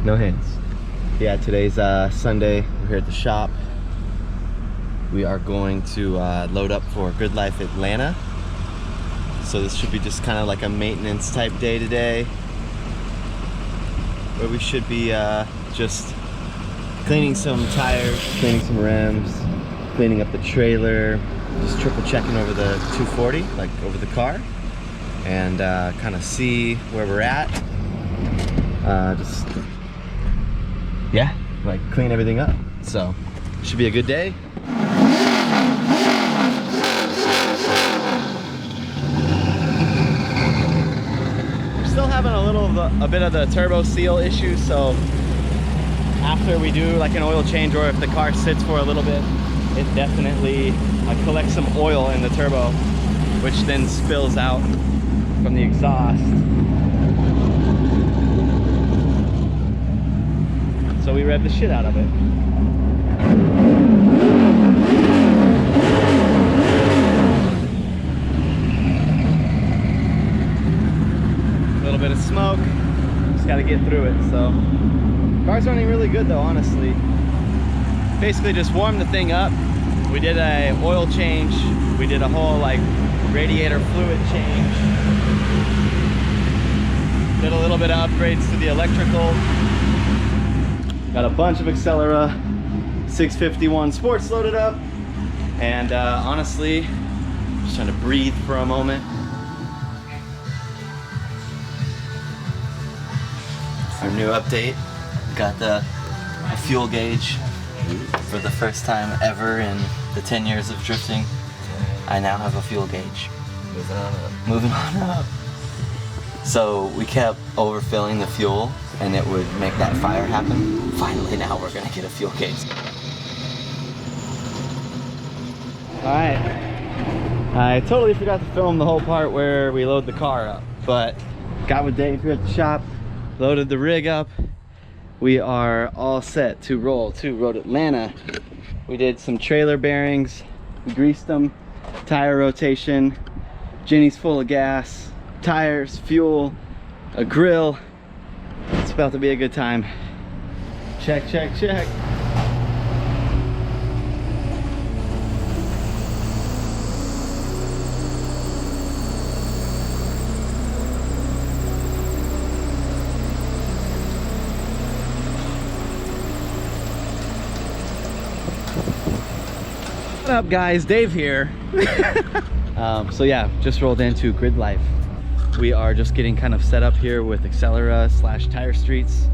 No hands. Yeah, today's Sunday. We're here at the shop. We are going to load up for Gridlife Atlanta. So this should be just kind of like a maintenance type day today, where we should be just cleaning some tires, cleaning some rims, cleaning up the trailer, just triple checking over the 240, like over the car, and kind of see where we're at. Just, yeah, like clean everything up. So, should be a good day. We're still having a bit of the turbo seal issue, so after we do like an oil change, or if the car sits for a little bit, it definitely collects some oil in the turbo, which then spills out from the exhaust. So we rev the shit out of it. A little bit of smoke, just gotta get through it. So car's running really good though, honestly. Basically just warmed the thing up. We did a oil change. We did a whole like radiator fluid change. Did a little bit of upgrades to the electrical. Got a bunch of Accelera 651 Sports loaded up. And honestly, just trying to breathe for a moment. Our new update. Got a fuel gauge. For the first time ever in the 10 years of drifting, I now have a fuel gauge. Moving on up. Moving on up. So we kept overfilling the fuel and it would make that fire happen. Finally now we're gonna get a fuel gauge. Alright. I totally forgot to film the whole part where we load the car up, but got with Dave here at the shop, loaded the rig up. We are all set to roll to Road Atlanta. We did some trailer bearings, we greased them, tire rotation, Jenny's full of gas, tires, fuel, a grill. It's about to be a good time. Check, check, check. What up guys, Dave here. So yeah, just rolled into Gridlife. We are just getting kind of set up here with Accelera / Tire Streets.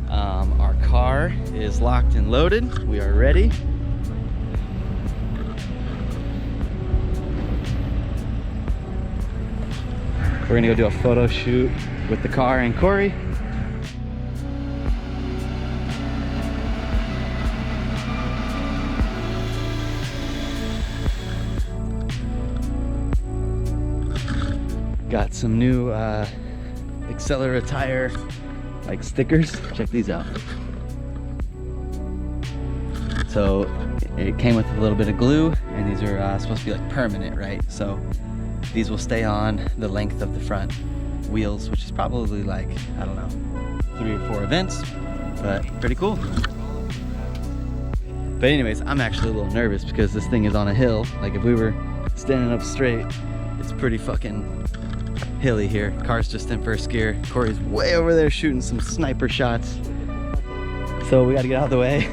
Our car is locked and loaded. We are ready. We're gonna go do a photo shoot with the car and Corey. Got some new Accelera Tire like stickers. Check these out. So it came with a little bit of glue, and these are supposed to be like permanent, right? So these will stay on the length of the front wheels, which is probably like, I don't know, 3 or 4 events, but pretty cool. But anyways, I'm actually a little nervous because this thing is on a hill. Like if we were standing up straight, it's pretty fucking hilly here. Car's just in first gear. Corey's way over there shooting some sniper shots. So we gotta get out of the way.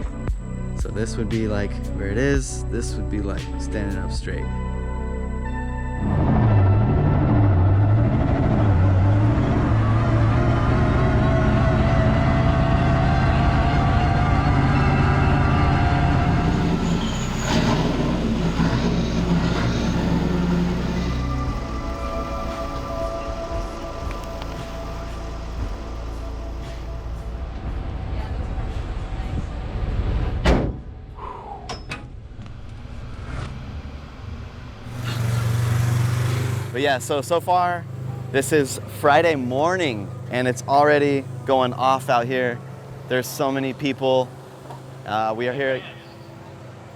So this would be like where it is. This would be like standing up straight. But yeah, so far, this is Friday morning and it's already going off out here. There's so many people. We are here.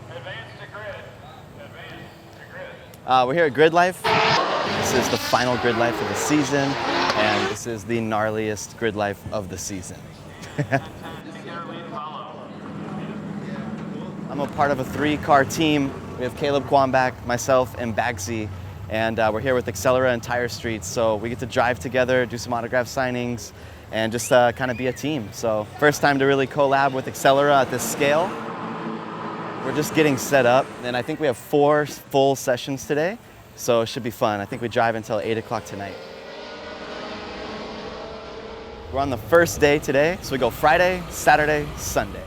Advance to grid. Advance to grid. We're here at Gridlife. This is the final Gridlife of the season, and this is the gnarliest Gridlife of the season. I'm a part of a 3-car team. We have Caleb Quanbeck, myself, and Baggsy, and we're here with Accelera and Tire Streets. So we get to drive together, do some autograph signings, and just kind of be a team. So first time to really collab with Accelera at this scale. We're just getting set up, and I think we have 4 full sessions today, so it should be fun. I think we drive until 8 o'clock tonight. We're on the first day today, so we go Friday, Saturday, Sunday.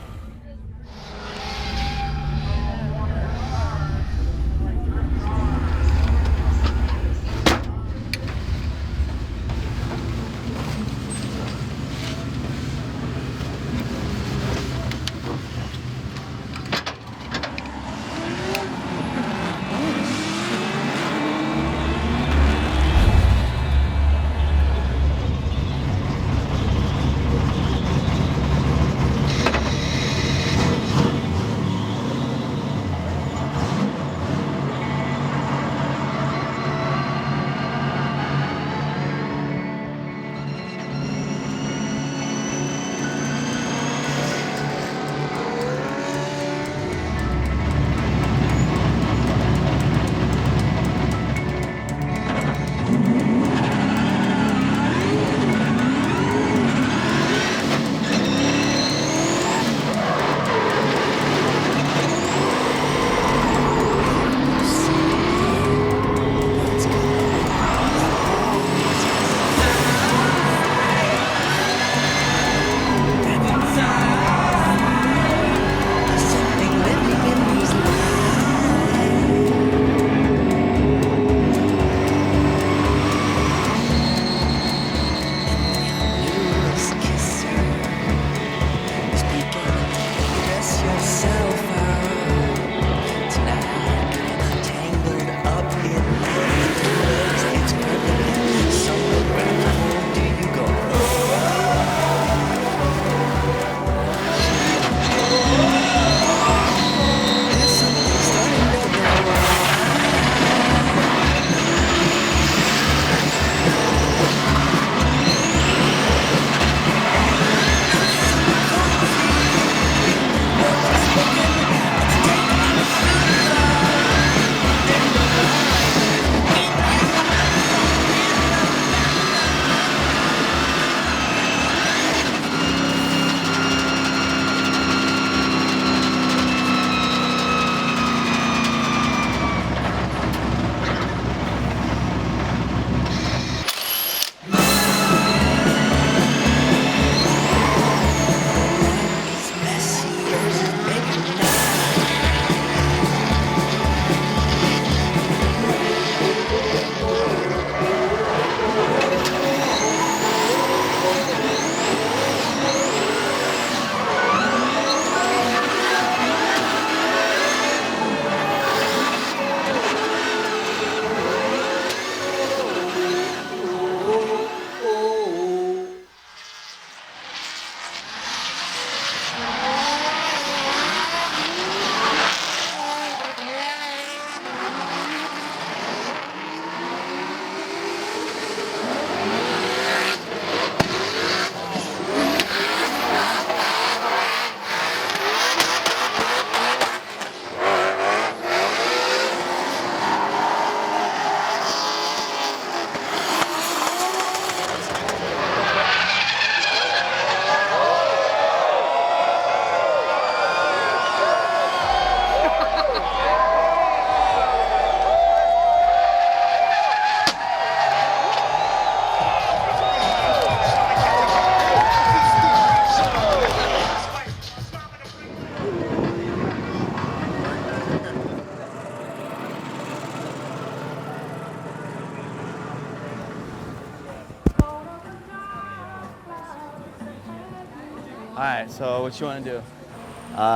All right, so what you want to do?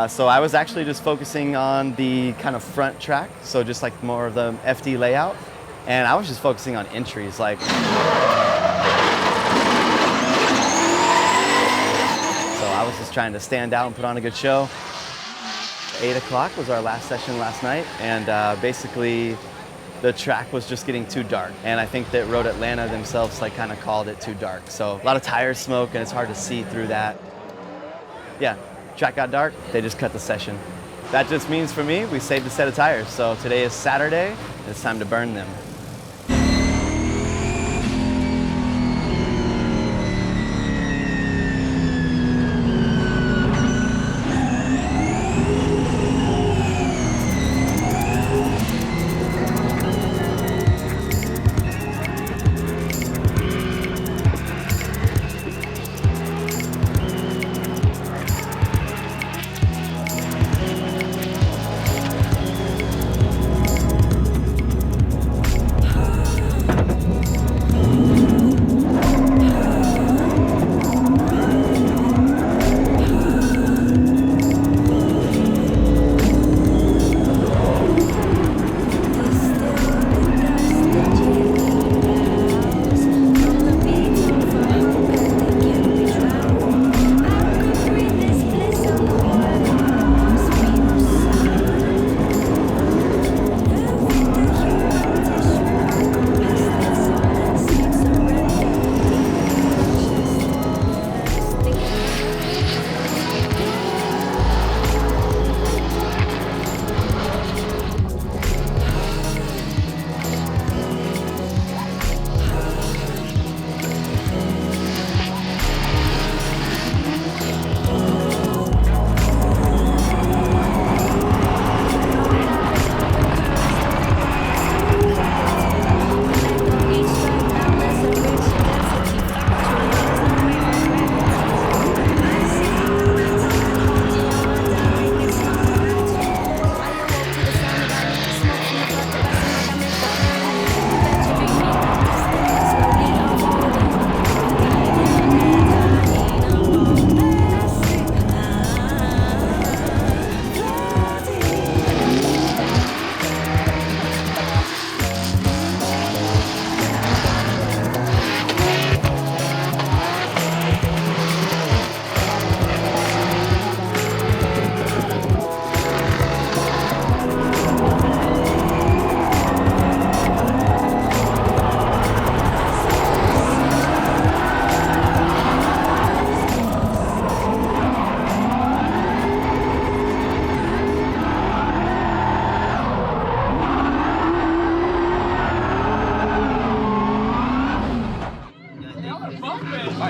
So I was actually just focusing on the kind of front track, so just like more of the FD layout, and I was just focusing on entries, like. So I was just trying to stand out and put on a good show. 8 o'clock was our last session last night, and basically the track was just getting too dark, and I think that Road Atlanta themselves like kind of called it too dark. So a lot of tire smoke, and it's hard to see through that. yeah, track got dark, they just cut the session. That just means for me, we saved a set of tires. So today is Saturday, and it's time to burn them.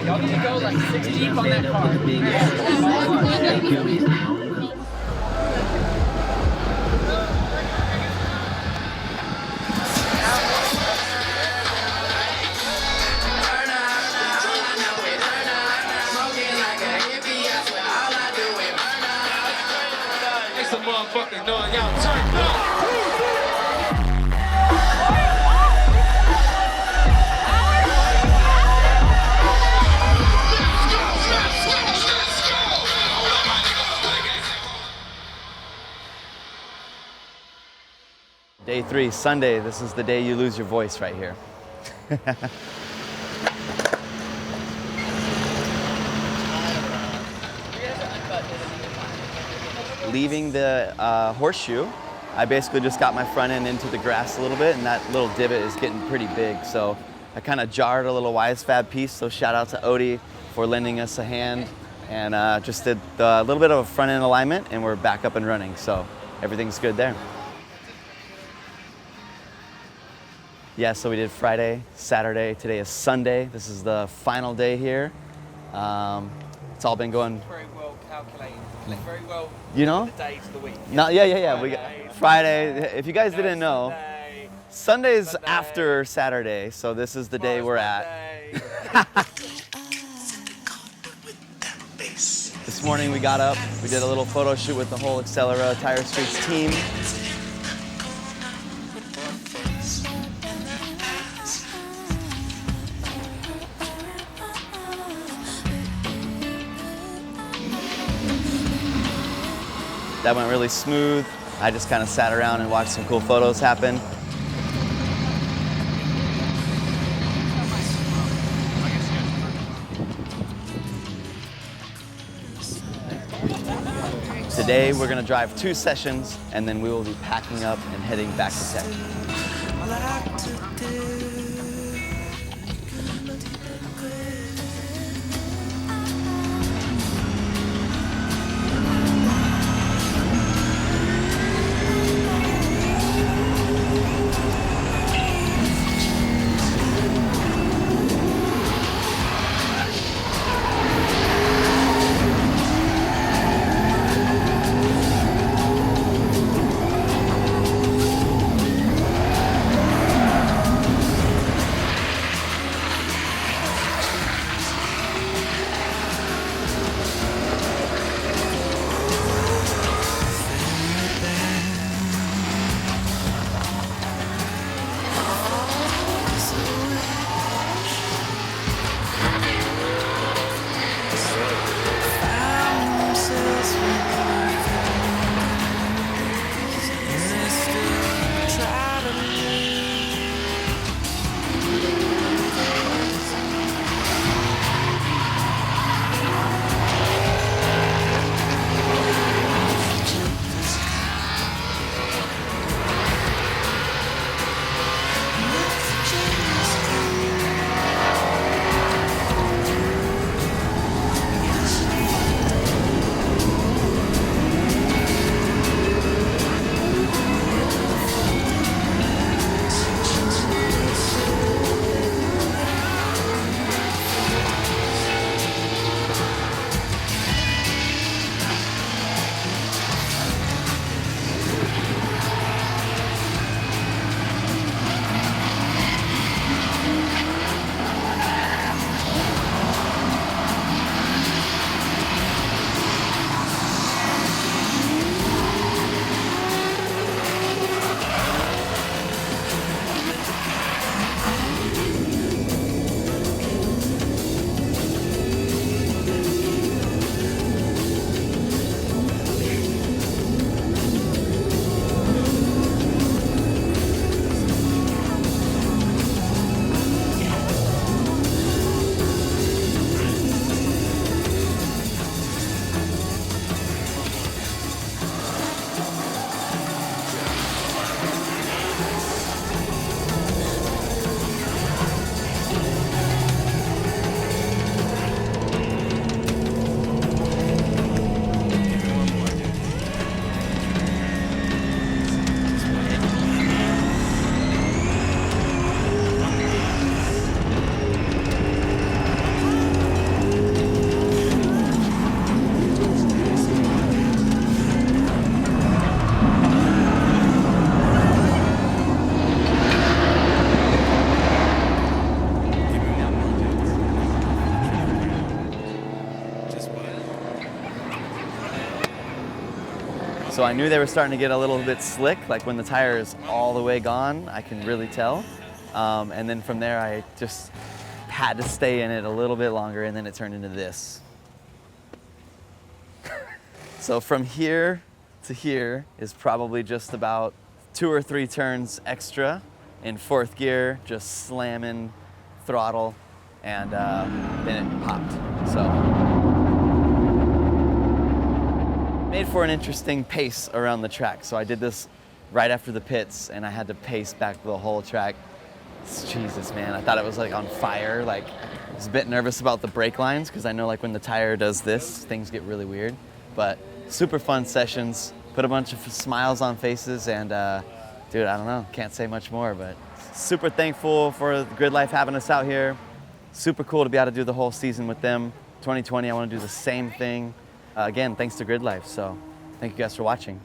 Y'all need to go like 6 deep on that car. Make some motherfucking noise, y'all turn up. Day 3, Sunday. This is the day you lose your voice right here. Leaving the horseshoe, I basically just got my front end into the grass a little bit, and that little divot is getting pretty big. So I kind of jarred a little WiseFab piece. So shout out to Odie for lending us a hand, and just did a little bit of a front end alignment, and we're back up and running. So everything's good there. Yeah, so we did Friday, Saturday, today is Sunday. This is the final day here. It's all been going Very well calculated. Very well. You know? The days of the week. No, yeah. We got Friday. If you guys didn't know, Sunday's after Saturday, so this is the day we're at. This morning we got up, we did a little photo shoot with the whole Accelera Tire Streets team. That went really smooth. I just kind of sat around and watched some cool photos happen. Today we're gonna drive 2 sessions, and then we will be packing up and heading back to tech. So I knew they were starting to get a little bit slick, like when the tire is all the way gone, I can really tell. And then from there, I just had to stay in it a little bit longer, and then it turned into this. So from here to here is probably just about 2 or 3 turns extra in 4th gear, just slamming throttle, and then it popped. So made for an interesting pace around the track. So I did this right after the pits, and I had to pace back the whole track. Jesus, man, I thought it was like on fire. Like, I was a bit nervous about the brake lines because I know like when the tire does this, things get really weird. But super fun sessions, put a bunch of smiles on faces, and dude, I don't know, can't say much more, but super thankful for Gridlife having us out here. Super cool to be able to do the whole season with them. 2020, I want to do the same thing. Again, thanks to Gridlife, so thank you guys for watching.